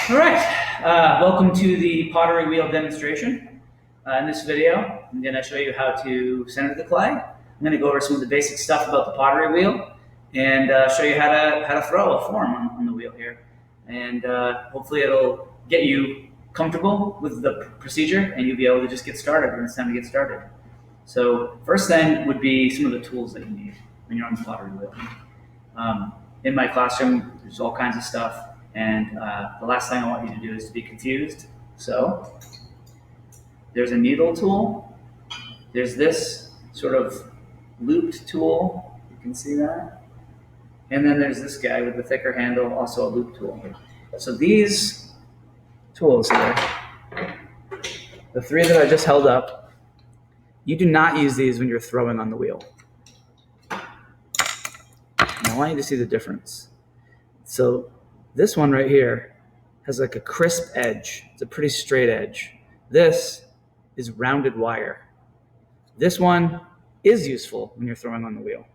All right, welcome to the pottery wheel demonstration. In this video, I'm going to show you how to center the clay. I'm going to go over some of the basic stuff about the pottery wheel and show you how to throw a form on the wheel here. And hopefully it'll get you comfortable with the procedure and you'll be able to just get started when it's time to get started. So first thing would be some of the tools that you need when you're on the pottery wheel. In my classroom, there's all kinds of stuff. And the last thing I want you to do is to be confused. So there's a needle tool. There's this sort of looped tool. You can see that. And then there's this guy with the thicker handle, also a loop tool. So these tools here, the three that I just held up, you do not use these when you're throwing on the wheel. And I want you to see the difference. So this one right here has like a crisp edge. It's a pretty straight edge. This is rounded wire. This one is useful when you're throwing on the wheel.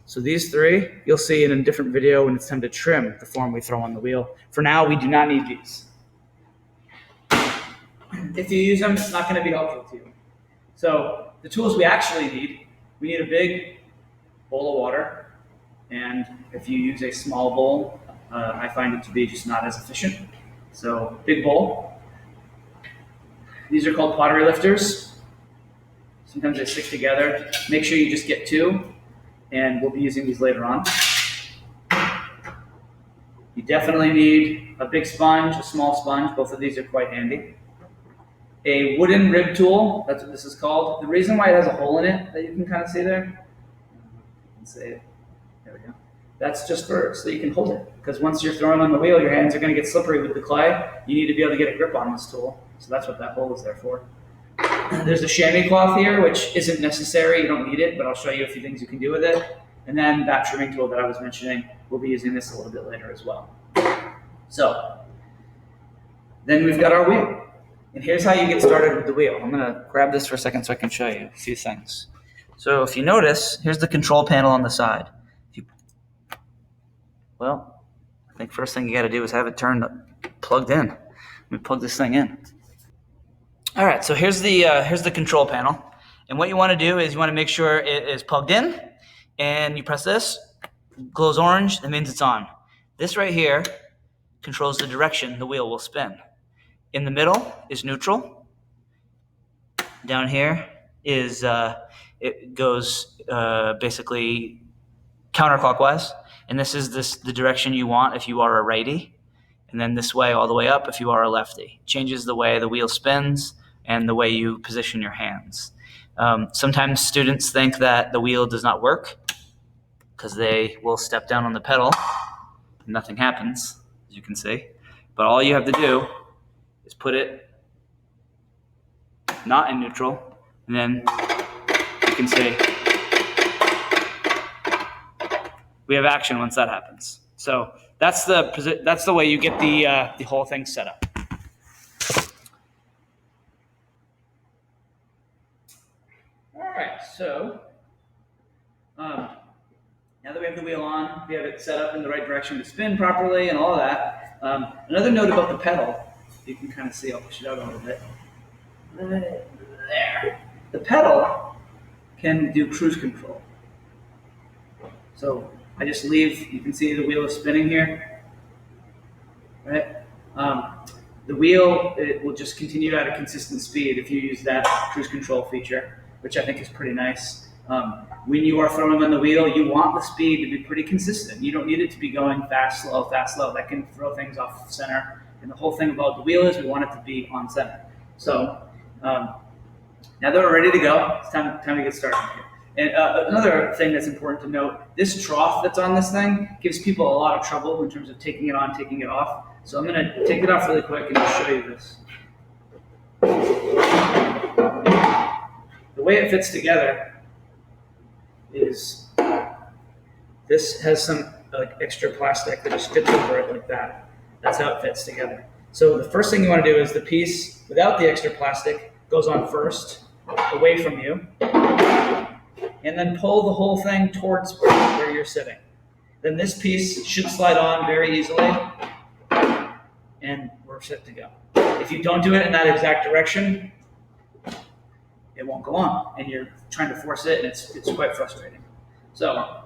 So these three, you'll see in a different video when it's time to trim the form we throw on the wheel. For now, we do not need these. If you use them, it's not going to be helpful to you. So the tools we actually need, we need a big bowl of water. And if you use a small bowl, I find it to be just not as efficient. So big bowl. These are called pottery lifters. Sometimes they stick together. Make sure you just get two, and we'll be using these later on. You definitely need a big sponge, a small sponge. Both of these are quite handy. A wooden rib tool, that's what this is called. The reason why it has a hole in it that you can kind of see there, you can see it. There we go. That's just so that you can hold it. Because once you're throwing on the wheel, your hands are going to get slippery with the clay. You need to be able to get a grip on this tool. So that's what that hole is there for. There's a chamois cloth here, which isn't necessary. You don't need it, but I'll show you a few things you can do with it. And then that trimming tool that I was mentioning, we'll be using this a little bit later as well. So then we've got our wheel. And here's how you get started with the wheel. I'm going to grab this for a second so I can show you a few things. So if you notice, here's the control panel on the side. Well, I think first thing you got to do is have it plugged in. Let me plug this thing in. All right, so here's the control panel. And what you want to do is you want to make sure it is plugged in, and you press this, glows orange, that means it's on. This right here controls the direction the wheel will spin. In the middle is neutral. Down here is, it goes basically counterclockwise. And this is the direction you want if you are a righty. And then this way all the way up if you are a lefty. Changes the way the wheel spins and the way you position your hands. Sometimes students think that the wheel does not work because they will step down on the pedal and nothing happens, as you can see. But all you have to do is put it not in neutral, and then you can see we have action once that happens. So that's the way you get the whole thing set up. All right, so now that we have the wheel on, we have it set up in the right direction to spin properly and all of that. Another note about the pedal, you can kind of see, I'll push it out a little bit. There. The pedal can do cruise control. So I just leave, you can see the wheel is spinning here, right? The wheel, it will just continue at a consistent speed if you use that cruise control feature, which I think is pretty nice. When you are throwing on the wheel, you want the speed to be pretty consistent. You don't need it to be going fast, slow, fast, slow. That can throw things off center. And the whole thing about the wheel is we want it to be on center. So now that we're ready to go, it's time to get started here. And another thing that's important to note, this trough that's on this thing gives people a lot of trouble in terms of taking it on, taking it off. So I'm going to take it off really quick and just show you this. The way it fits together is this has some extra plastic that just fits over it like that. That's how it fits together. So the first thing you want to do is the piece without the extra plastic goes on first, away from you. And then pull the whole thing towards where you're sitting. Then this piece should slide on very easily. and we're set to go. If you don't do it in that exact direction, it won't go on, and you're trying to force it, and it's quite frustrating. So,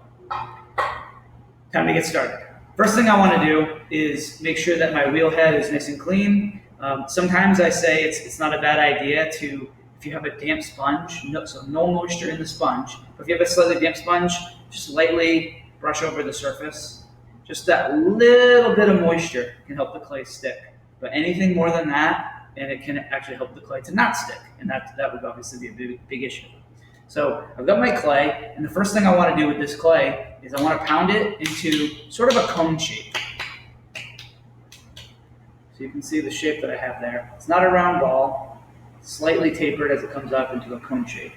time to get started. First thing I want to do is make sure that my wheel head is nice and clean. Sometimes I say it's not a bad idea to, if you have a damp sponge, so no moisture in the sponge, but if you have a slightly damp sponge, just lightly brush over the surface. Just that little bit of moisture can help the clay stick. But anything more than that, and it can actually help the clay to not stick, and that would obviously be a big issue. So I've got my clay, and the first thing I want to do with this clay is I want to pound it into sort of a cone shape. So you can see the shape that I have there. It's not a round ball, slightly tapered as it comes up into a cone shape.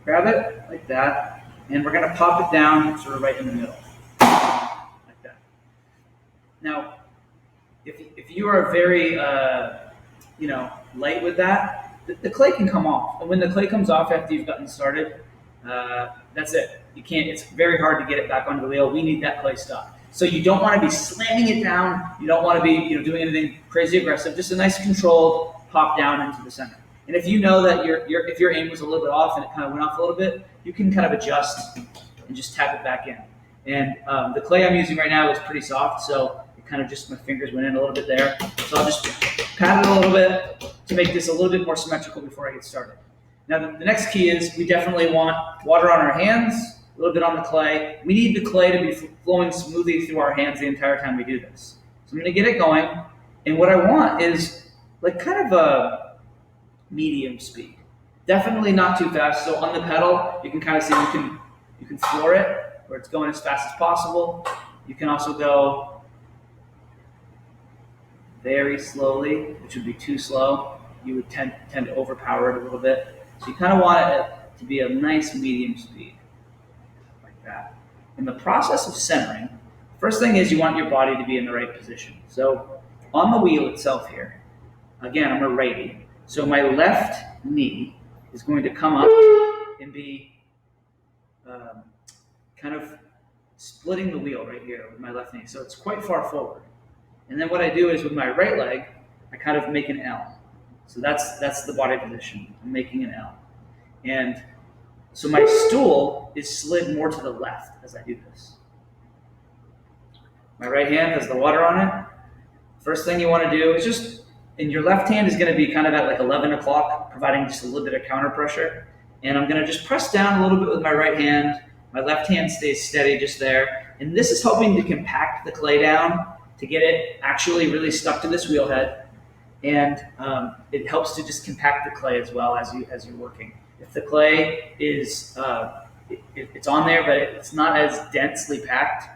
Grab it like that, and we're going to pop it down sort of right in the middle, like that. Now, if you are very light with that, the clay can come off, and when the clay comes off after you've gotten started, that's it. You can't. It's very hard to get it back onto the wheel. We need that clay stuck. So you don't want to be slamming it down. You don't want to be doing anything crazy aggressive. Just a nice controlled pop down into the center. And if you know that if your aim was a little bit off and it kind of went off a little bit, you can kind of adjust and just tap it back in. And the clay I'm using right now is pretty soft, so it kind of just, my fingers went in a little bit there. So I'll just pat it a little bit to make this a little bit more symmetrical before I get started. Now the next key is we definitely want water on our hands, a little bit on the clay. We need the clay to be flowing smoothly through our hands the entire time we do this. So I'm going to get it going, and what I want is like kind of a medium speed. Definitely not too fast. So on the pedal, you can kind of see you can floor it where it's going as fast as possible. You can also go very slowly, which would be too slow. You would tend to overpower it a little bit. So you kind of want it to be a nice medium speed, like that. In the process of centering, first thing is you want your body to be in the right position. So on the wheel itself here, again, I'm a righty. So my left knee is going to come up and be kind of splitting the wheel right here with my left knee. So it's quite far forward. And then what I do is with my right leg, I kind of make an L. So that's the body position. I'm making an L. And so my stool is slid more to the left as I do this. My right hand has the water on it. First thing you want to do is just, and your left hand is going to be kind of at like 11 o'clock, providing just a little bit of counter pressure. And I'm going to just press down a little bit with my right hand. My left hand stays steady just there. And this is helping to compact the clay down to get it actually really stuck to this wheel head. And it helps to just compact the clay as well as you're working. If the clay is it's on there, but it's not as densely packed,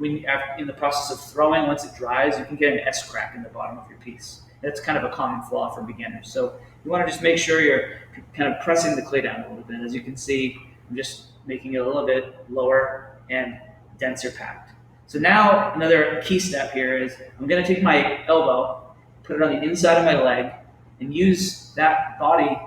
in the process of throwing, once it dries, you can get an S crack in the bottom of your piece. That's kind of a common flaw for beginners. So you want to just make sure you're kind of pressing the clay down a little bit. As you can see, I'm just making it a little bit lower and denser packed. So now another key step here is I'm going to take my elbow, put it on the inside of my leg, and use that body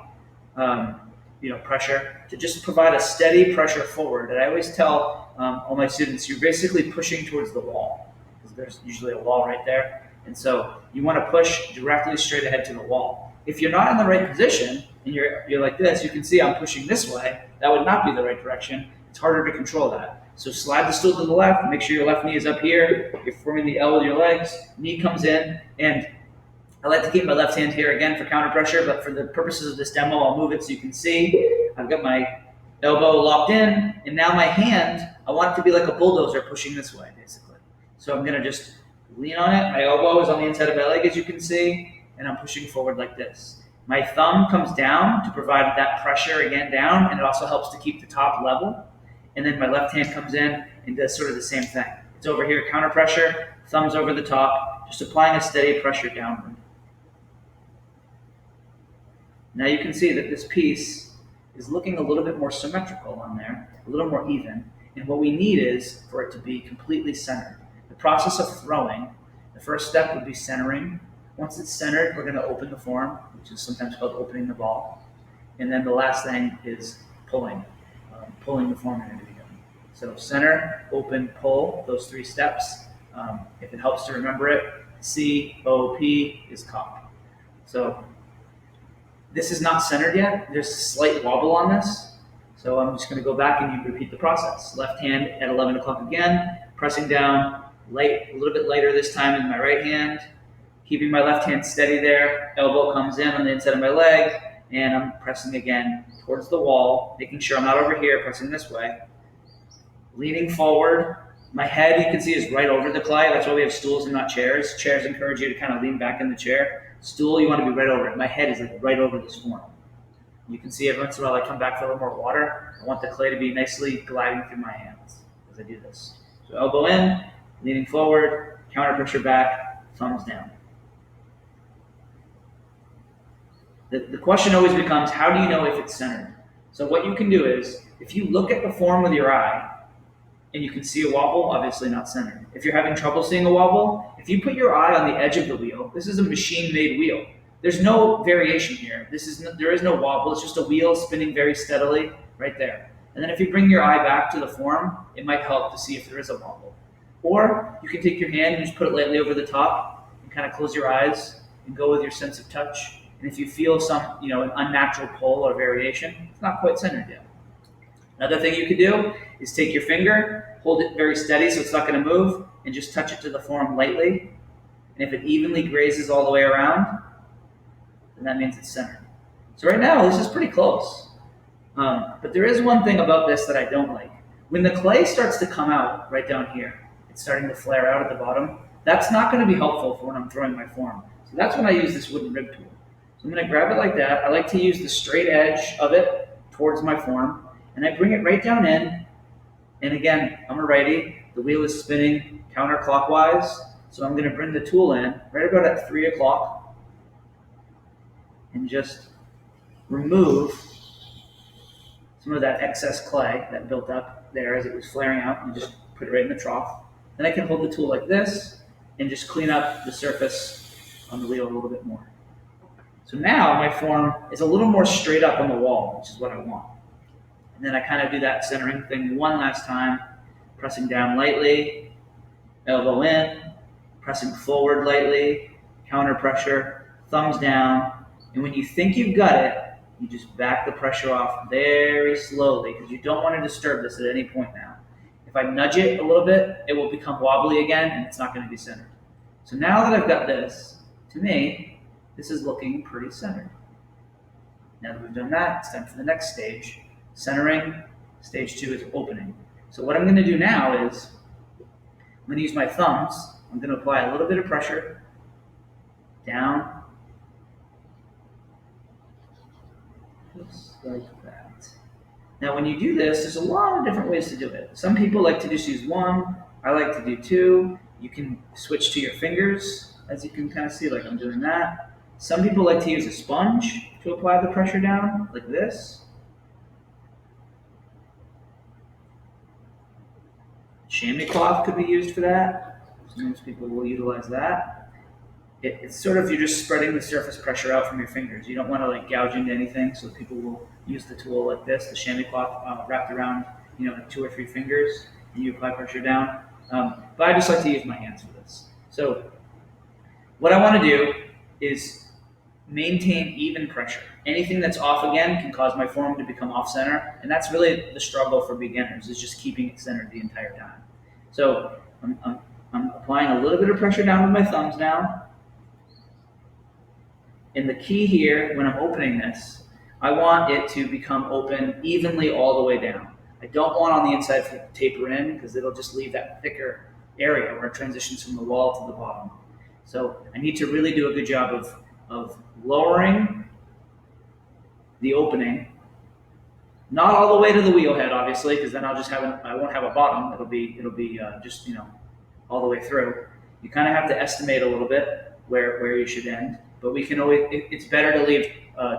pressure to just provide a steady pressure forward. And I always tell all my students, you're basically pushing towards the wall, because there's usually a wall right there. And so you want to push directly straight ahead to the wall. If you're not in the right position and you're like this, you can see I'm pushing this way. That would not be the right direction. It's harder to control that. So slide the stool to the left, make sure your left knee is up here. You're forming the L with your legs, knee comes in, and I like to keep my left hand here again for counter pressure, but for the purposes of this demo, I'll move it so you can see. I've got my elbow locked in, and now my hand, I want it to be like a bulldozer pushing this way, basically. So I'm gonna just lean on it. My elbow is on the inside of my leg, as you can see, and I'm pushing forward like this. My thumb comes down to provide that pressure again down, and it also helps to keep the top level. And then my left hand comes in and does sort of the same thing. It's over here, counter pressure, thumbs over the top, just applying a steady pressure downward. Now you can see that this piece is looking a little bit more symmetrical on there, a little more even. And what we need is for it to be completely centered. The process of throwing, the first step would be centering. Once it's centered, we're going to open the form, which is sometimes called opening the ball. And then the last thing is pulling the form into together. So center, open, pull, those three steps. If it helps to remember it, COP is cop. So this is not centered yet. There's a slight wobble on this. So I'm just going to go back and you repeat the process. Left hand at 11 o'clock again, pressing down, light, a little bit lighter this time in my right hand, keeping my left hand steady there. Elbow comes in on the inside of my leg, and I'm pressing again towards the wall, making sure I'm not over here, pressing this way. Leaning forward. My head, you can see, is right over the clay. That's why we have stools and not chairs. Chairs encourage you to kind of lean back in the chair. Stool, you want to be right over it. My head is like right over this form. You can see every once in a while I come back for a little more water. I want the clay to be nicely gliding through my hands as I do this. So elbow in, leaning forward, counter pressure back, thumbs down. The question always becomes, how do you know if it's centered? So what you can do is, if you look at the form with your eye, and you can see a wobble, obviously not centered. If you're having trouble seeing a wobble, if you put your eye on the edge of the wheel, this is a machine-made wheel. There's no variation here. There is no wobble. It's just a wheel spinning very steadily right there. And then if you bring your eye back to the form, it might help to see if there is a wobble. Or you can take your hand and just put it lightly over the top and kind of close your eyes and go with your sense of touch. And if you feel some, an unnatural pull or variation, it's not quite centered yet. Another thing you could do is take your finger, hold it very steady so it's not going to move, and just touch it to the form lightly. And if it evenly grazes all the way around, then that means it's centered. So right now, this is pretty close. But there is one thing about this that I don't like. When the clay starts to come out right down here, it's starting to flare out at the bottom, that's not going to be helpful for when I'm throwing my form. So that's when I use this wooden rib tool. So I'm going to grab it like that. I like to use the straight edge of it towards my form. And I bring it right down in, and again, I'm a righty. The wheel is spinning counterclockwise, so I'm going to bring the tool in right about at 3 o'clock and just remove some of that excess clay that built up there as it was flaring out, and just put it right in the trough. Then I can hold the tool like this and just clean up the surface on the wheel a little bit more. So now my form is a little more straight up on the wall, which is what I want. And then I kind of do that centering thing one last time, pressing down lightly, elbow in, pressing forward lightly, counter pressure, thumbs down. And when you think you've got it, you just back the pressure off very slowly because you don't want to disturb this at any point now. If I nudge it a little bit, it will become wobbly again and it's not going to be centered. So now that I've got this, to me, this is looking pretty centered. Now that we've done that, it's time for the next stage. Centering, stage 2 is opening. So what I'm going to do now is, I'm going to use my thumbs. I'm going to apply a little bit of pressure down, just like that. Now when you do this, there's a lot of different ways to do it. Some people like to just use one. I like to do two. You can switch to your fingers, as you can kind of see, like I'm doing that. Some people like to use a sponge to apply the pressure down, like this. Chamois cloth could be used for that. Most people will utilize that. It's sort of, you're just spreading the surface pressure out from your fingers. You don't want to like gouge into anything, so people will use the tool like this, the chamois cloth wrapped around, like 2 or 3 fingers, and you apply pressure down. But I just like to use my hands for this. So what I want to do is maintain even pressure. Anything that's off again can cause my form to become off center, and that's really the struggle for beginners, is just keeping it centered the entire time. So I'm applying a little bit of pressure down with my thumbs now. And the key here, when I'm opening this, I want it to become open evenly all the way down. I don't want on the inside to taper in because it'll just leave that thicker area where it transitions from the wall to the bottom. So I need to really do a good job of lowering the opening, not all the way to the wheel head, obviously, because then I won't have a bottom. It'll be just all the way through. You kind of have to estimate a little bit where you should end, but we can always. It's better to leave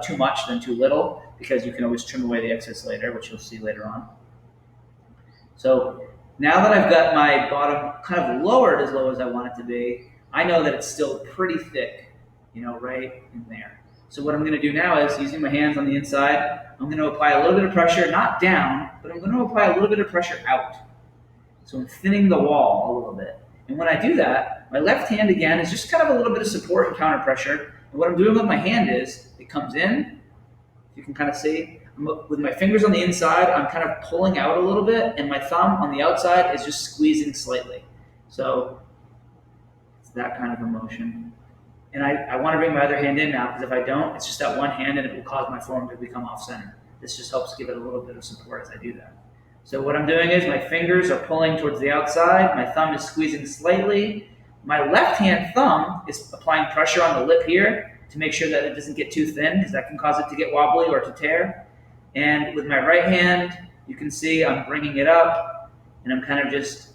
too much than too little because you can always trim away the excess later, which you'll see later on. So now that I've got my bottom kind of lowered as low as I want it to be, I know that it's still pretty thick, right in there. So what I'm going to do now is, using my hands on the inside, I'm going to apply a little bit of pressure, not down, but I'm going to apply a little bit of pressure out. So I'm thinning the wall a little bit. And when I do that, My left hand, again, is just kind of a little bit of support and counter pressure. And what I'm doing with my hand is, it comes in, you can kind of see, with my fingers on the inside, I'm kind of pulling out a little bit, and my thumb on the outside is just squeezing slightly. So it's that kind of a motion. And I want to bring my other hand in now, because if I don't, it's just that one hand and it will cause my form to become off center. This just helps give it a little bit of support as I do that. So what I'm doing is my fingers are pulling towards the outside, my thumb is squeezing slightly. My left hand thumb is applying pressure on the lip here to make sure that it doesn't get too thin, because that can cause it to get wobbly or to tear. And with my right hand, you can see I'm bringing it up, and I'm kind of just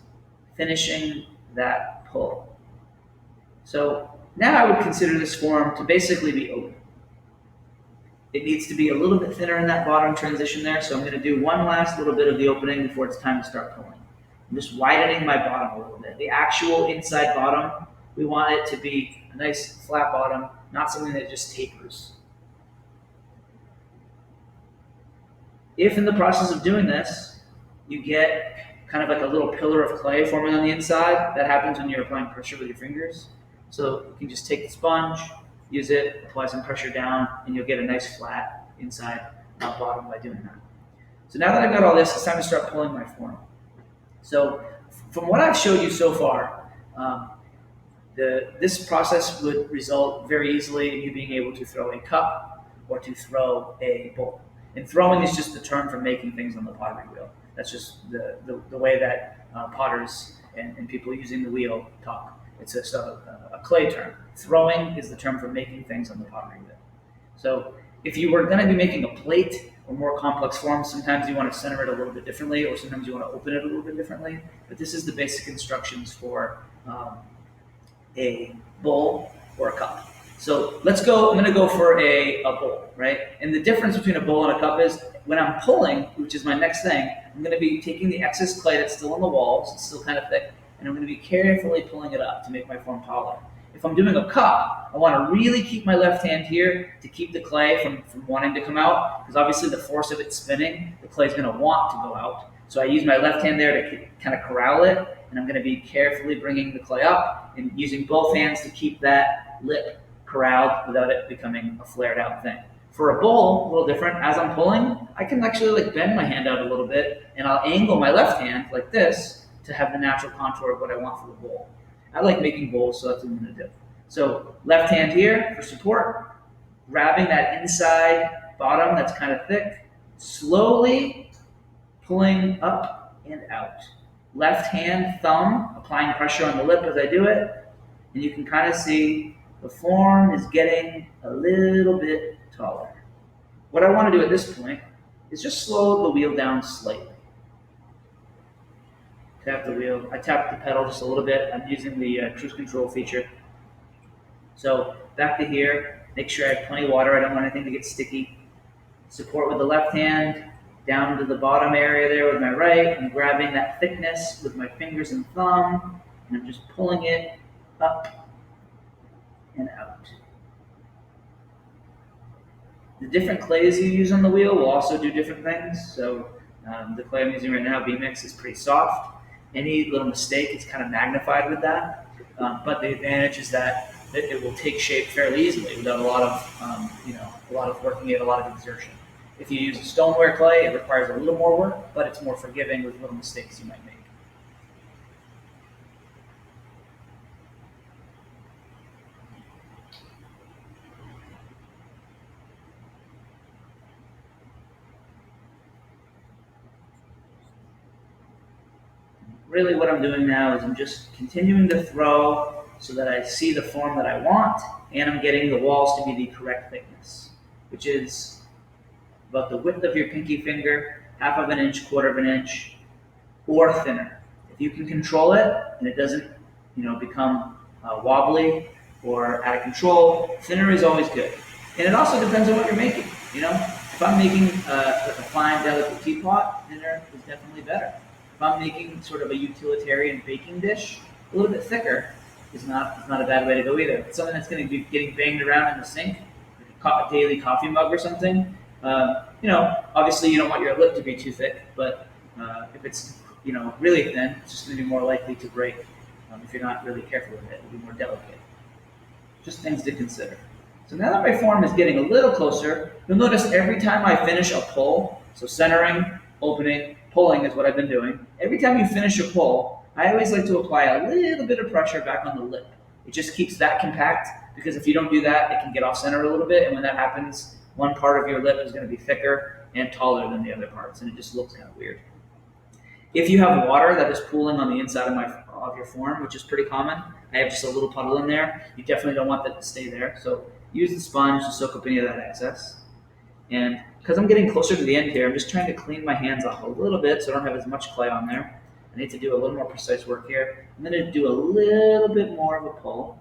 finishing that pull. So now I would consider this form to basically be open. It needs to be a little bit thinner in that bottom transition there, so I'm going to do one last little bit of the opening before it's time to start pulling. I'm just widening my bottom a little bit. The actual inside bottom, we want it to be a nice flat bottom, not something that just tapers. If in the process of doing this, you get kind of like a little pillar of clay forming on the inside, that happens when you're applying pressure with your fingers. So you can just take the sponge, use it, apply some pressure down, and you'll get a nice flat inside bottom by doing that. So now that I've got all this, it's time to start pulling my form. So from what I've showed you so far, this process would result very easily in you being able to throw a cup or to throw a bowl. And throwing is just the term for making things on the pottery wheel. That's just the way that potters and people using the wheel talk. It's just a clay term. Throwing is the term for making things on the pottery wheel. So if you were going to be making a plate or more complex forms, sometimes you want to center it a little bit differently, or sometimes you want to open it a little bit differently. But this is the basic instructions for a bowl or a cup. So let's go, I'm going to go for a bowl, right? And the difference between a bowl and a cup is when I'm pulling, which is my next thing, I'm going to be taking the excess clay that's still on the walls, it's still kind of thick, and I'm going to be carefully pulling it up to make my form taller. If I'm doing a cup, I want to really keep my left hand here to keep the clay from wanting to come out, because obviously the force of it spinning, the clay is going to want to go out. So I use my left hand there to kind of corral it, and I'm going to be carefully bringing the clay up and using both hands to keep that lip corralled without it becoming a flared out thing. For a bowl, a little different. As I'm pulling, I can actually like bend my hand out a little bit, and I'll angle my left hand like this to have the natural contour of what I want for the bowl. I like making bowls, so that's what I'm going to do. So left hand here for support, grabbing that inside bottom that's kind of thick, slowly pulling up and out. Left hand, thumb, applying pressure on the lip as I do it, and you can kind of see the form is getting a little bit taller. What I want to do at this point is just slow the wheel down slightly. Tap the wheel. I tap the pedal just a little bit. I'm using the cruise control feature. So back to here. Make sure I have plenty of water. I don't want anything to get sticky. Support with the left hand. Down to the bottom area there with my right. I'm grabbing that thickness with my fingers and thumb. And I'm just pulling it up and out. The different clays you use on the wheel will also do different things. So the clay I'm using right now, B-Mix, is pretty soft. Any little mistake is kind of magnified with that. But the advantage is that it will take shape fairly easily without a lot of working it, a lot of exertion. If you use a stoneware clay, it requires a little more work, but it's more forgiving with little mistakes you might make. Really what I'm doing now is I'm just continuing to throw so that I see the form that I want, and I'm getting the walls to be the correct thickness, which is about the width of your pinky finger, half of an inch, quarter of an inch, or thinner. If you can control it and it doesn't become wobbly or out of control, thinner is always good. And it also depends on what you're making. If I'm making like a fine, delicate teapot, thinner is definitely better. If I'm making sort of a utilitarian baking dish, a little bit thicker is not a bad way to go either. If it's something that's going to be getting banged around in the sink, like a daily coffee mug or something, obviously you don't want your lip to be too thick, but if it's really thin, it's just going to be more likely to break. If you're not really careful with it, it'll be more delicate. Just things to consider. So now that my form is getting a little closer, you'll notice every time I finish a pull, so centering, opening, pulling is what I've been doing. Every time you finish a pull, I always like to apply a little bit of pressure back on the lip. It just keeps that compact, because if you don't do that, it can get off center a little bit, and when that happens, one part of your lip is going to be thicker and taller than the other parts, and it just looks kind of weird. If you have water that is pooling on the inside of your form, which is pretty common, I have just a little puddle in there, you definitely don't want that to stay there. So use the sponge to soak up any of that excess. And because I'm getting closer to the end here, I'm just trying to clean my hands off a little bit so I don't have as much clay on there. I need to do a little more precise work here. I'm going to do a little bit more of a pull.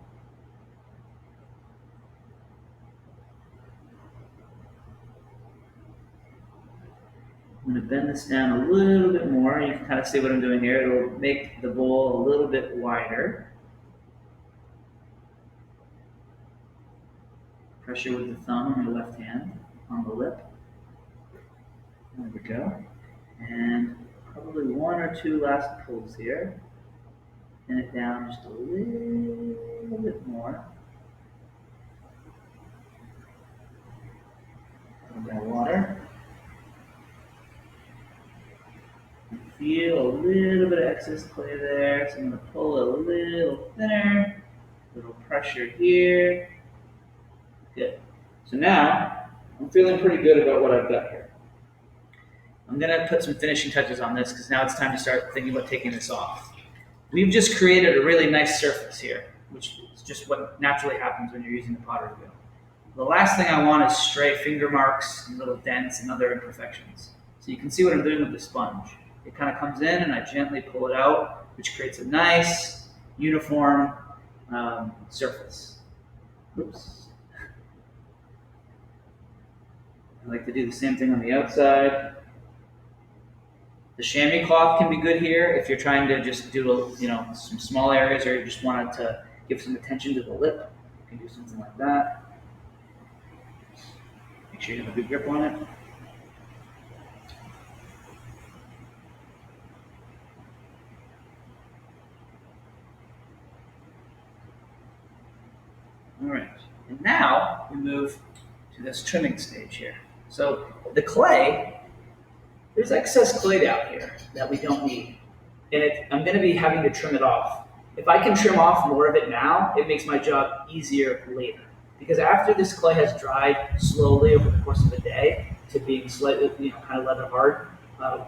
I'm going to bend this down a little bit more. You can kind of see what I'm doing here. It'll make the bowl a little bit wider. Pressure with the thumb on your left hand on the lip. There we go. And probably one or two last pulls here. Bend it down just a little bit more. A little more water. Feel a little bit of excess clay there, so I'm going to pull it a little thinner, a little pressure here. Good. So now, I'm feeling pretty good about what I've got here. I'm going to put some finishing touches on this because now it's time to start thinking about taking this off. We've just created a really nice surface here, which is just what naturally happens when you're using the pottery wheel. The last thing I want is stray finger marks and little dents and other imperfections. So you can see what I'm doing with the sponge. It kind of comes in and I gently pull it out, which creates a nice, uniform surface. Oops. I like to do the same thing on the outside. The chamois cloth can be good here if you're trying to just do some small areas or you just wanted to give some attention to the lip. You can do something like that. Make sure you have a good grip on it. All right, and now we move to this trimming stage here. So the clay, there's excess clay down here that we don't need. And I'm going to be having to trim it off. If I can trim off more of it now, it makes my job easier later. Because after this clay has dried slowly over the course of a day to being slightly, kind of leather hard,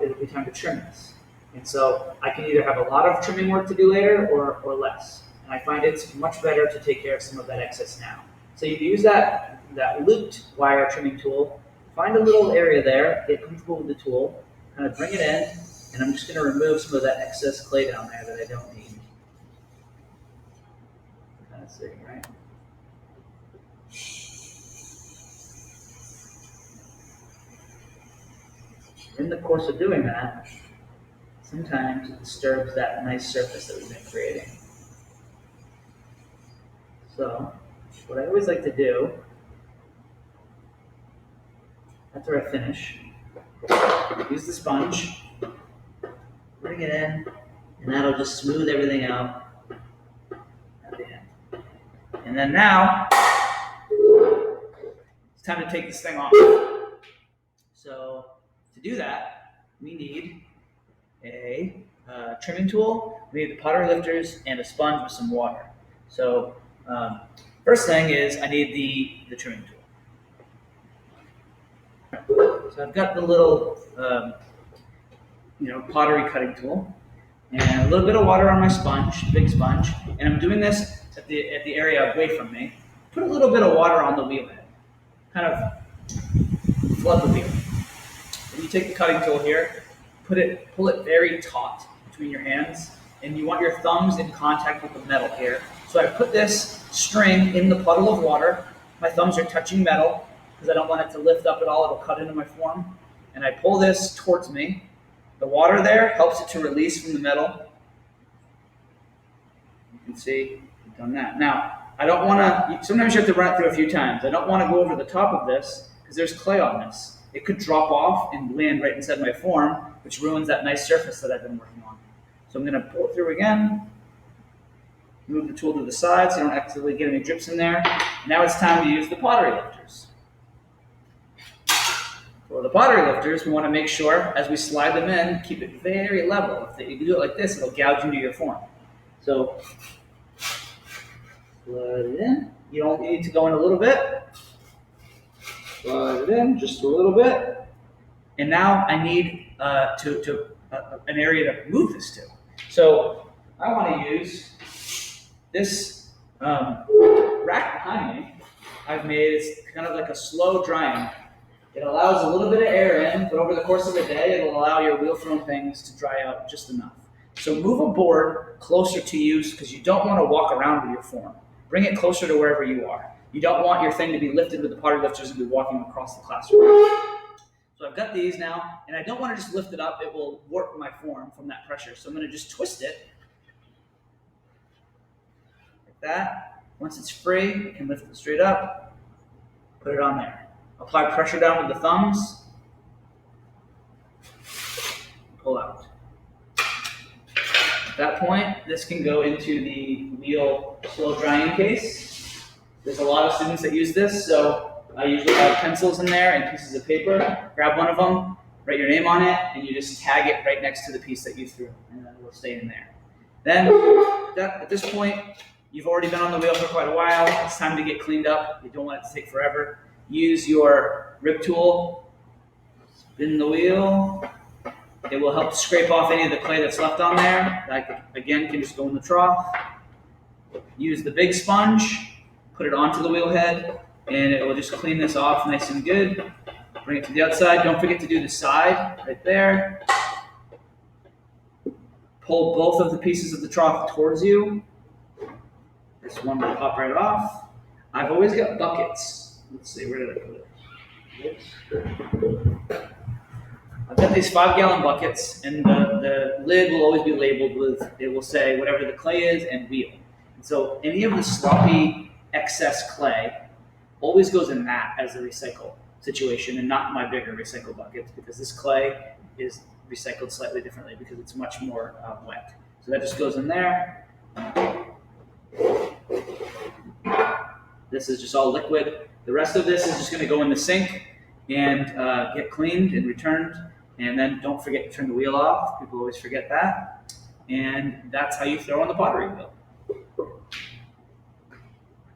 it'll be time to trim this. And so I can either have a lot of trimming work to do later or less. And I find it's much better to take care of some of that excess now. So you use that looped wire trimming tool, find a little area there, get comfortable with the tool, kind of bring it in, and I'm just going to remove some of that excess clay down there that I don't need. Kind of sitting, right? In the course of doing that, sometimes it disturbs that nice surface that we've been creating. So, what I always like to do, after I finish, use the sponge, bring it in, and that'll just smooth everything out at the end. And then now, it's time to take this thing off. So, to do that, we need a trimming tool, we need the pottery lifters, and a sponge with some water. So, first thing is I need the trimming tool. So I've got the little pottery cutting tool and a little bit of water on my sponge, big sponge, and I'm doing this at the area away from me. Put a little bit of water on the wheel head, kind of flood the wheel. And you take the cutting tool here, pull it very taut between your hands, and you want your thumbs in contact with the metal here. So I put this string in the puddle of water. My thumbs are touching metal because I don't want it to lift up at all. It'll cut into my form. And I pull this towards me. The water there helps it to release from the metal. You can see I've done that. Now, I don't want to, sometimes you have to run it through a few times. I don't want to go over the top of this because there's clay on this. It could drop off and land right inside my form, which ruins that nice surface that I've been working on. So I'm going to pull it through again. Move the tool to the side so you don't accidentally get any drips in there. Now it's time to use the pottery lifters. For the pottery lifters, we want to make sure, as we slide them in, keep it very level. If you do it like this, it'll gouge into your form. So, slide it in. You don't need to go in a little bit. Slide it in just a little bit. And now I need an area to move this to. So I want to use this rack behind me. I've made it's kind of like a slow drying. It allows a little bit of air in, but over the course of a day, it'll allow your wheel thrown things to dry out just enough. So move a board closer to you because you don't want to walk around with your form. Bring it closer to wherever you are. You don't want your thing to be lifted with the pottery lifters and be walking across the classroom. So I've got these now, and I don't want to just lift it up. It will warp my form from that pressure. So I'm going to just twist it like that. Once it's free, I can lift it straight up, put it on there. Apply pressure down with the thumbs, pull out. At that point, this can go into the wheel slow drying case. There's a lot of students that use this, so I usually have pencils in there and pieces of paper. Grab one of them, write your name on it, and you just tag it right next to the piece that you threw, and then it will stay in there. Then, at this point, you've already been on the wheel for quite a while. It's time to get cleaned up. You don't want it to take forever. Use your rip tool, spin the wheel. It will help scrape off any of the clay that's left on there. That, again, can just go in the trough. Use the big sponge, put it onto the wheel head, and it will just clean this off nice and good. Bring it to the outside. Don't forget to do the side right there. Pull both of the pieces of the trough towards you. This one will pop right off. I've always got buckets. Let's see, where did I put it? I've got these 5-gallon buckets, and the lid will always be labeled with, it will say whatever the clay is and wheel. And so any of the sloppy excess clay always goes in that as a recycle situation and not my bigger recycle buckets, because this clay is recycled slightly differently because it's much more wet. So that just goes in there. This is just all liquid. The rest of this is just going to go in the sink and get cleaned and returned. And then don't forget to turn the wheel off. People always forget that. And that's how you throw on the pottery wheel.